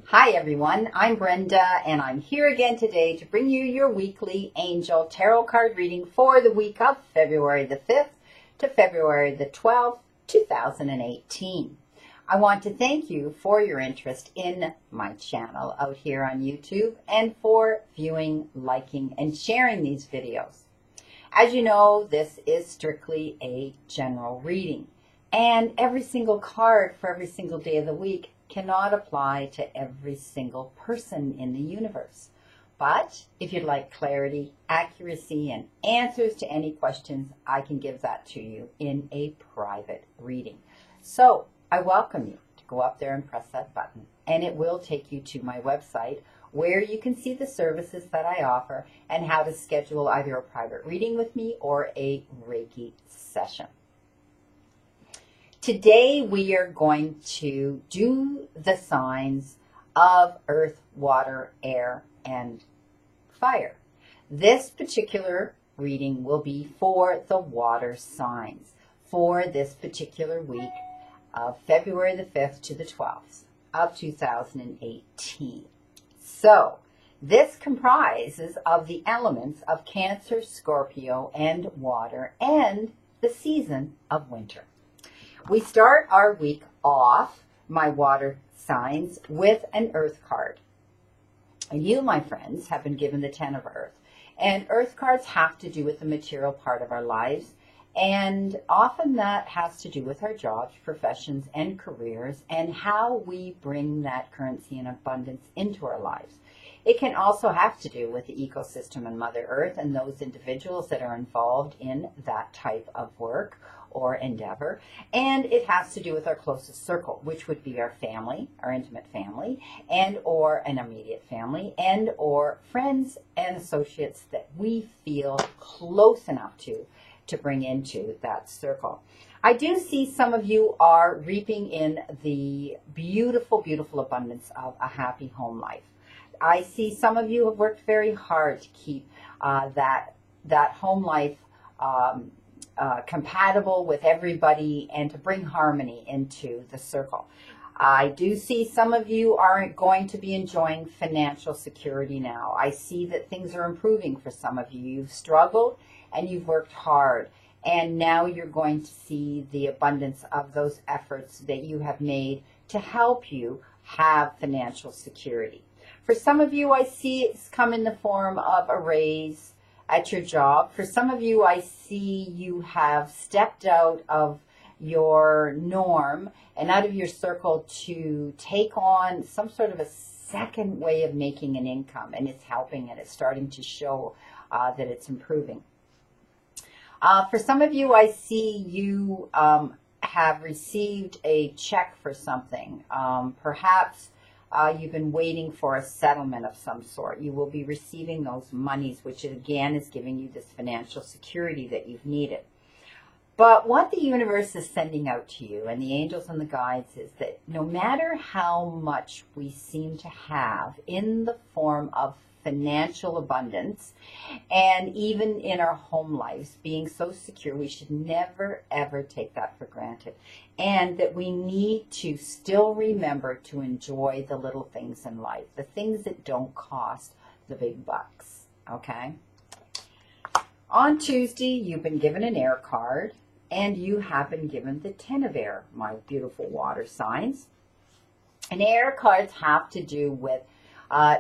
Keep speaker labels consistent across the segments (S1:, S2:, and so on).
S1: Hi everyone, I'm Brenda and I'm here again today to bring you your weekly angel tarot card reading for the week of February the 5th to February the 12th, 2018. I want to thank you for your interest in my channel out here on YouTube and for viewing, liking, and sharing these videos. As you know, this is strictly a general reading, and every single card for every single day of the week cannot apply to every single person in the universe. But if you'd like clarity, accuracy, and answers to any questions, I can give that to you in a private reading. So I welcome you to go up there and press that button, and it will take you to my website where you can see the services that I offer and how to schedule either a private reading with me or a Reiki session. Today we are going to do the signs of earth, water, air, and fire. This particular reading will be for the water signs for this particular week of February the 5th to the 12th of 2018. So this comprises of the elements of Cancer, Scorpio, and water, and the season of winter. We start our week off, my water signs, with an earth card. And you, my friends, have been given the 10 of earth. And earth cards have to do with the material part of our lives. And often that has to do with our jobs, professions, and careers, and how we bring that currency and abundance into our lives. It can also have to do with the ecosystem and Mother Earth and those individuals that are involved in that type of work or endeavor. And it has to do with our closest circle, which would be our family, our intimate family, and or an immediate family, and or friends and associates that we feel close enough to bring into that circle. I do see some of you are reaping in the beautiful, beautiful abundance of a happy home life. I see some of you have worked very hard to keep that home life compatible with everybody and to bring harmony into the circle. I do see some of you are going to be enjoying financial security now. I see that things are improving for some of you. You've struggled and you've worked hard, and now you're going to see the abundance of those efforts that you have made to help you have financial security. For some of you, I see it's come in the form of a raise at your job. For some of you, I see you have stepped out of your norm and out of your circle to take on some sort of a second way of making an income, and it's helping and it's starting to show that it's improving. For some of you, I see you have received a check for something. Perhaps you've been waiting for a settlement of some sort. You will be receiving those monies, which again is giving you this financial security that you've needed. But what the universe is sending out to you, and the angels and the guides, is that no matter how much we seem to have in the form of financial abundance, and even in our home lives being so secure, we should never ever take that for granted, and that we need to still remember to enjoy the little things in life, the things that don't cost the big bucks. Okay, on Tuesday you've been given an air card, and you have been given the 10 of air, my beautiful water signs. And air cards have to do with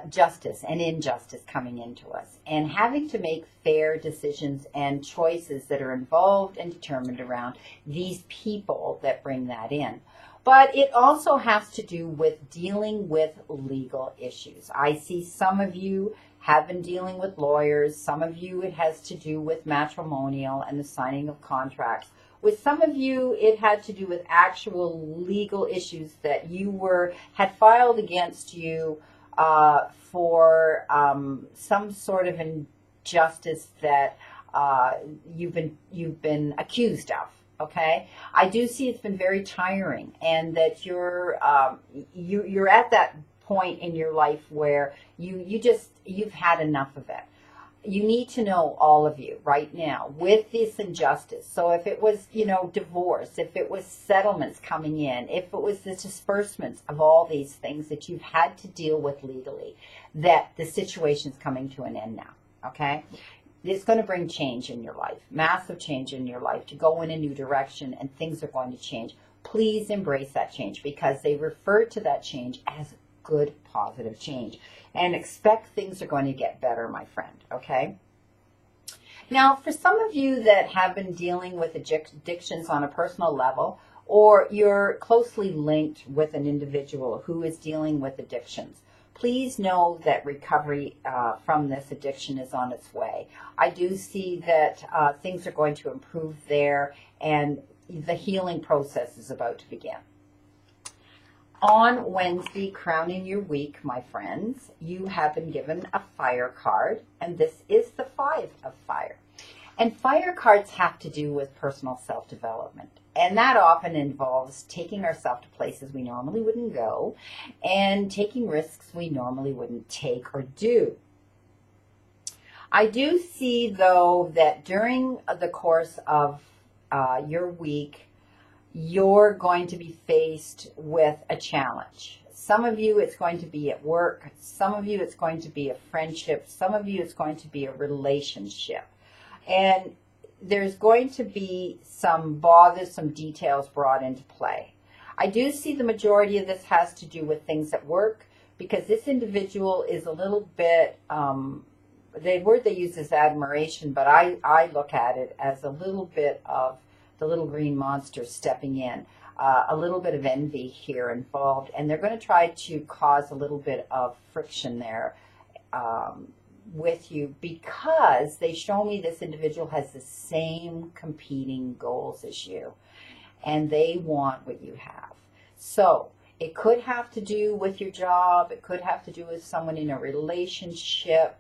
S1: justice and injustice coming into us, and having to make fair decisions and choices that are involved and determined around these people that bring that in. But it also has to do with dealing with legal issues. I see some of you have been dealing with lawyers. Some of you it has to do with matrimonial and the signing of contracts. With some of you, it had to do with actual legal issues that you had filed against you for some sort of injustice that you've been accused of. Okay, I do see it's been very tiring, and that you're at that point in your life where you've had enough of it. you need to know, all of you right now, with this injustice. So if it was, divorce, if it was settlements coming in, if it was the disbursements of all these things that you've had to deal with legally, that the situation's coming to an end now, okay? It's going to bring change in your life, massive change in your life, to go in a new direction, and things are going to change. Please embrace that change, because they refer to that change as good, positive change. And expect things are going to get better, my friend, okay? Now, for some of you that have been dealing with addictions on a personal level, or you're closely linked with an individual who is dealing with addictions, please know that recovery from this addiction is on its way. I do see that things are going to improve there, and the healing process is about to begin. On Wednesday, crowning your week, my friends, you have been given a fire card, and this is the 5 of fire. And fire cards have to do with personal self-development. And that often involves taking ourselves to places we normally wouldn't go, and taking risks we normally wouldn't take or do. I do see, though, that during the course of your week, you're going to be faced with a challenge. Some of you, it's going to be at work. Some of you, it's going to be a friendship. Some of you, it's going to be a relationship. And there's going to be some bothersome details brought into play. I do see the majority of this has to do with things at work, because this individual is a little bit, the word they use is admiration, but I look at it as a little bit of the little green monster stepping in, a little bit of envy here involved, and they're going to try to cause a little bit of friction there with you, because they show me this individual has the same competing goals as you, and they want what you have. So it could have to do with your job. It could have to do with someone in a relationship,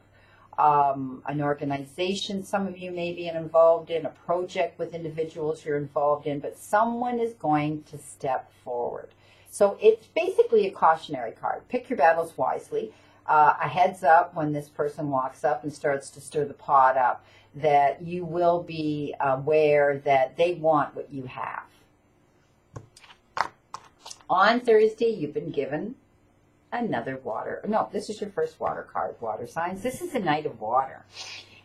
S1: an organization some of you may be involved in, a project with individuals you're involved in, but someone is going to step forward. So it's basically a cautionary card. Pick your battles wisely. A heads up when this person walks up and starts to stir the pot up, that you will be aware that they want what you have. On Thursday, you've been given another water. No, this is your first water card, water signs. This is the Knight of Water.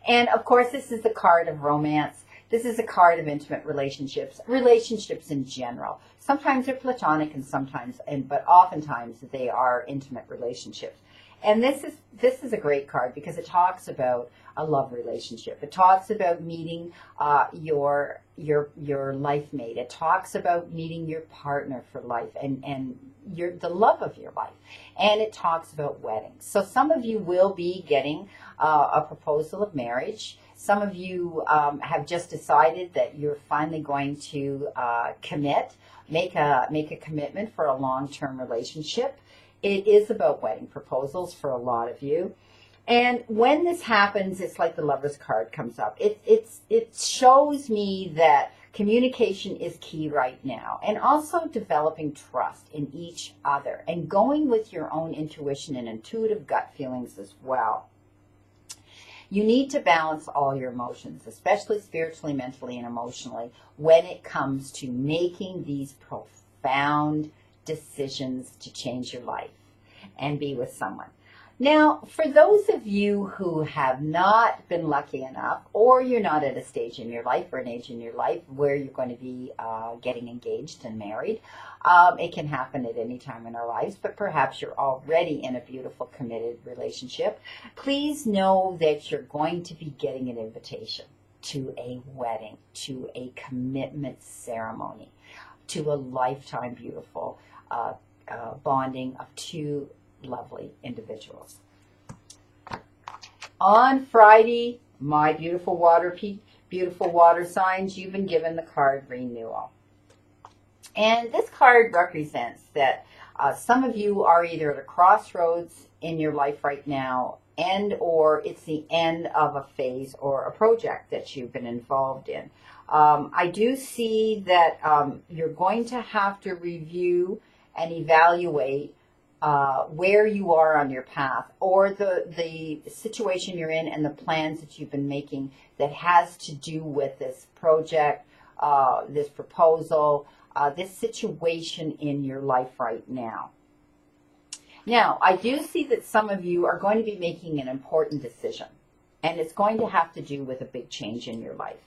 S1: And of course, this is the card of romance. This is a card of intimate relationships in general. Sometimes they're platonic, and sometimes, but oftentimes they are intimate relationships. And this is a great card, because it talks about a love relationship. It talks about meeting your life mate. It talks about meeting your partner for life, and the love of your life. And it talks about weddings. So some of you will be getting a proposal of marriage. Some of you have just decided that you're finally going to make a commitment for a long-term relationship. It is about wedding proposals for a lot of you. And when this happens, it's like the Lover's card comes up. It shows me that communication is key right now, and also developing trust in each other, and going with your own intuition and intuitive gut feelings as well. You need to balance all your emotions, especially spiritually, mentally, and emotionally, when it comes to making these profound decisions to change your life and be with someone. Now, for those of you who have not been lucky enough, or you're not at a stage in your life or an age in your life where you're going to be getting engaged and married, it can happen at any time in our lives, but perhaps you're already in a beautiful, committed relationship. Please know that you're going to be getting an invitation to a wedding, to a commitment ceremony, to a lifetime beautiful bonding of two lovely individuals. On Friday, my beautiful water signs, you've been given the card renewal. And this card represents that some of you are either at a crossroads in your life right now, and or it's the end of a phase or a project that you've been involved in. I do see that you're going to have to review and evaluate where you are on your path, or the situation you're in and the plans that you've been making that has to do with this project, this proposal, this situation in your life right now. Now, I do see that some of you are going to be making an important decision, and it's going to have to do with a big change in your life.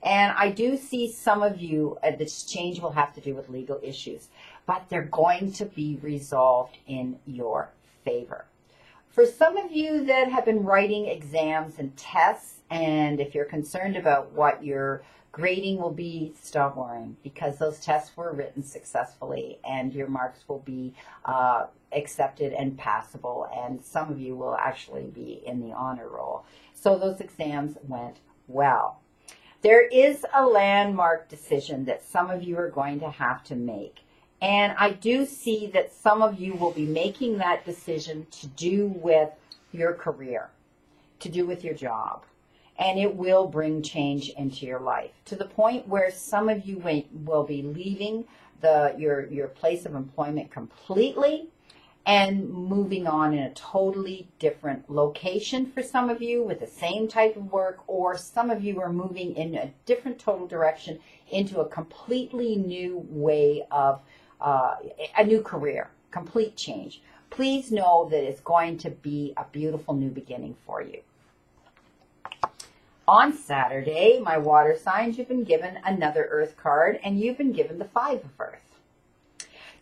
S1: And I do see some of you, this change will have to do with legal issues, but they're going to be resolved in your favor. For some of you that have been writing exams and tests, and if you're concerned about what your grading will be, stop worrying, because those tests were written successfully and your marks will be accepted and passable, and some of you will actually be in the honor roll. So those exams went well. There is a landmark decision that some of you are going to have to make. And I do see that some of you will be making that decision to do with your career, to do with your job. And it will bring change into your life to the point where some of you will be leaving your place of employment completely and moving on in a totally different location for some of you with the same type of work, or some of you are moving in a different total direction into a completely new way of a new career, complete change. Please know that it's going to be a beautiful new beginning for you. On Saturday, my water signs, you've been given another Earth card, and you've been given the Five of Earth.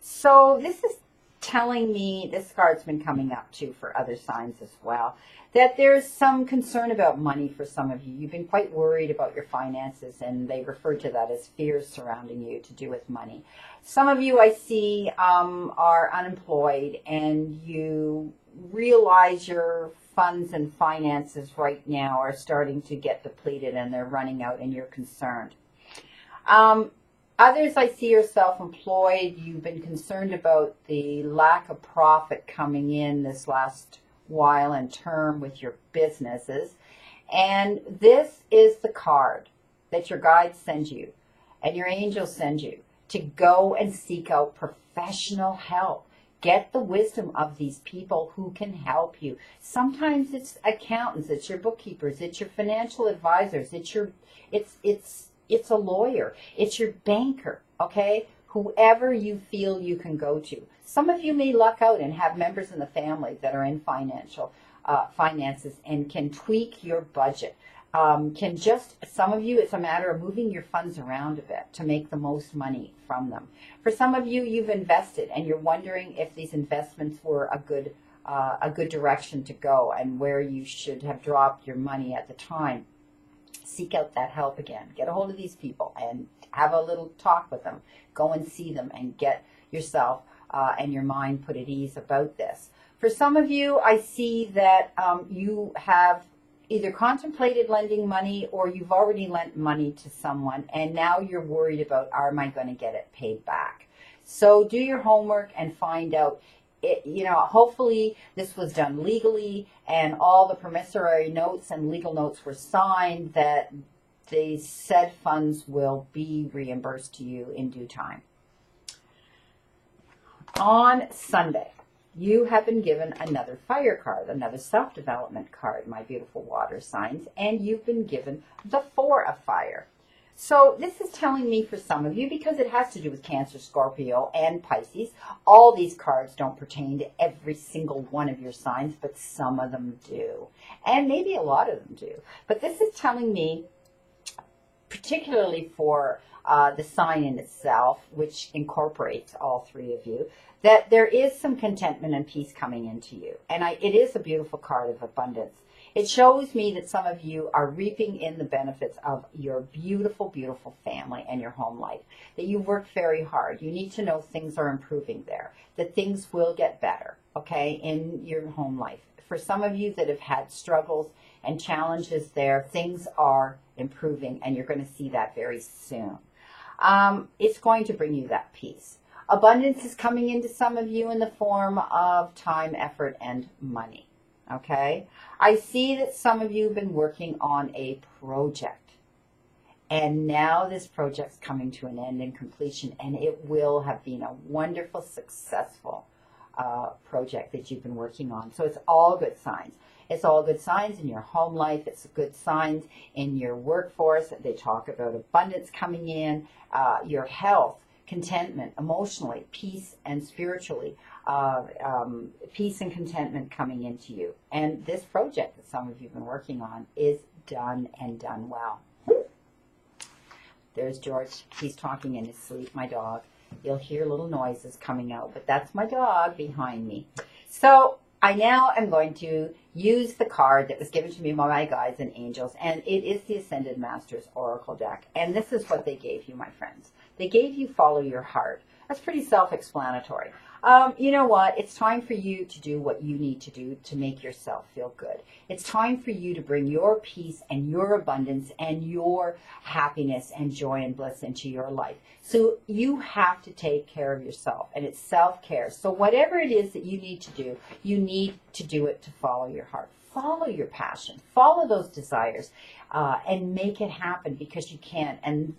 S1: So this is telling me, this card's been coming up too for other signs as well, that there's some concern about money for some of you. You've been quite worried about your finances, and they refer to that as fears surrounding you to do with money. Some of you I see are unemployed, and you realize your funds and finances right now are starting to get depleted and they're running out, and you're concerned. Others I see are self-employed. You've been concerned about the lack of profit coming in this last while and term with your businesses. And this is the card that your guides send you and your angels send you to go and seek out professional help. Get the wisdom of these people who can help you. Sometimes it's accountants, it's your bookkeepers, it's your financial advisors, it's a lawyer, it's your banker, okay? Whoever you feel you can go to. Some of you may luck out and have members in the family that are in finances and can tweak your budget. Some of you, it's a matter of moving your funds around a bit to make the most money from them. For some of you, you've invested and you're wondering if these investments were a good direction to go and where you should have dropped your money at the time. Seek out that help again. Get a hold of these people and have a little talk with them. Go and see them and get yourself and your mind put at ease about this. For some of you, I see that you have either contemplated lending money or you've already lent money to someone, and now you're worried about, am I going to get it paid back? So do your homework and find out. Hopefully this was done legally and all the promissory notes and legal notes were signed, that the said funds will be reimbursed to you in due time. On Sunday, you have been given another fire card, another self-development card, my beautiful water signs, and you've been given the Four of Fire. So this is telling me for some of you, because it has to do with Cancer, Scorpio, and Pisces, all these cards don't pertain to every single one of your signs, but some of them do. And maybe a lot of them do. But this is telling me, particularly for the sign in itself, which incorporates all three of you, that there is some contentment and peace coming into you. And it is a beautiful card of abundance. It shows me that some of you are reaping in the benefits of your beautiful, beautiful family and your home life, that you work very hard. You need to know things are improving there, that things will get better, okay, in your home life. For some of you that have had struggles and challenges there, things are improving, and you're going to see that very soon. It's going to bring you that peace. Abundance is coming into some of you in the form of time, effort, and money. Okay, I see that some of you have been working on a project, and now this project's coming to an end and completion, and it will have been a wonderful, successful project that you've been working on. So it's all good signs. It's all good signs in your home life. It's good signs in your workforce. They talk about abundance coming in, your health, contentment, emotionally, peace and spiritually, peace and contentment coming into you. And this project that some of you have been working on is done and done well. There's George. He's talking in his sleep, my dog. You'll hear little noises coming out, but that's my dog behind me. So I now am going to use the card that was given to me by my guides and angels, and it is the Ascended Masters Oracle deck. And this is what they gave you, my friends. They gave you Follow Your Heart. That's pretty self-explanatory. You know what? It's time for you to do what you need to do to make yourself feel good. It's time for you to bring your peace and your abundance and your happiness and joy and bliss into your life. So you have to take care of yourself, and it's self-care. So whatever it is that you need to do it to follow your heart. Follow your passion. Follow those desires, and make it happen, because you can. And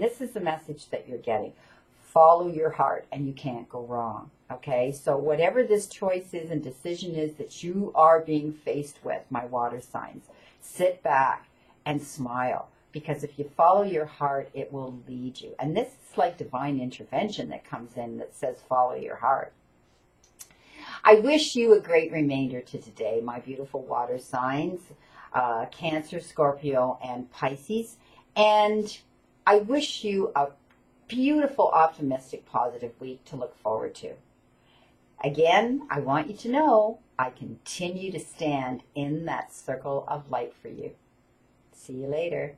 S1: this is the message that you're getting. Follow your heart, and you can't go wrong. Okay, so whatever this choice is and decision is that you are being faced with, my water signs, sit back and smile, because if you follow your heart, it will lead you. And this is like divine intervention that comes in that says follow your heart. I wish you a great remainder to today, my beautiful water signs, Cancer, Scorpio, and Pisces. And I wish you a beautiful, optimistic, positive week to look forward to. Again, I want you to know I continue to stand in that circle of light for you. See you later.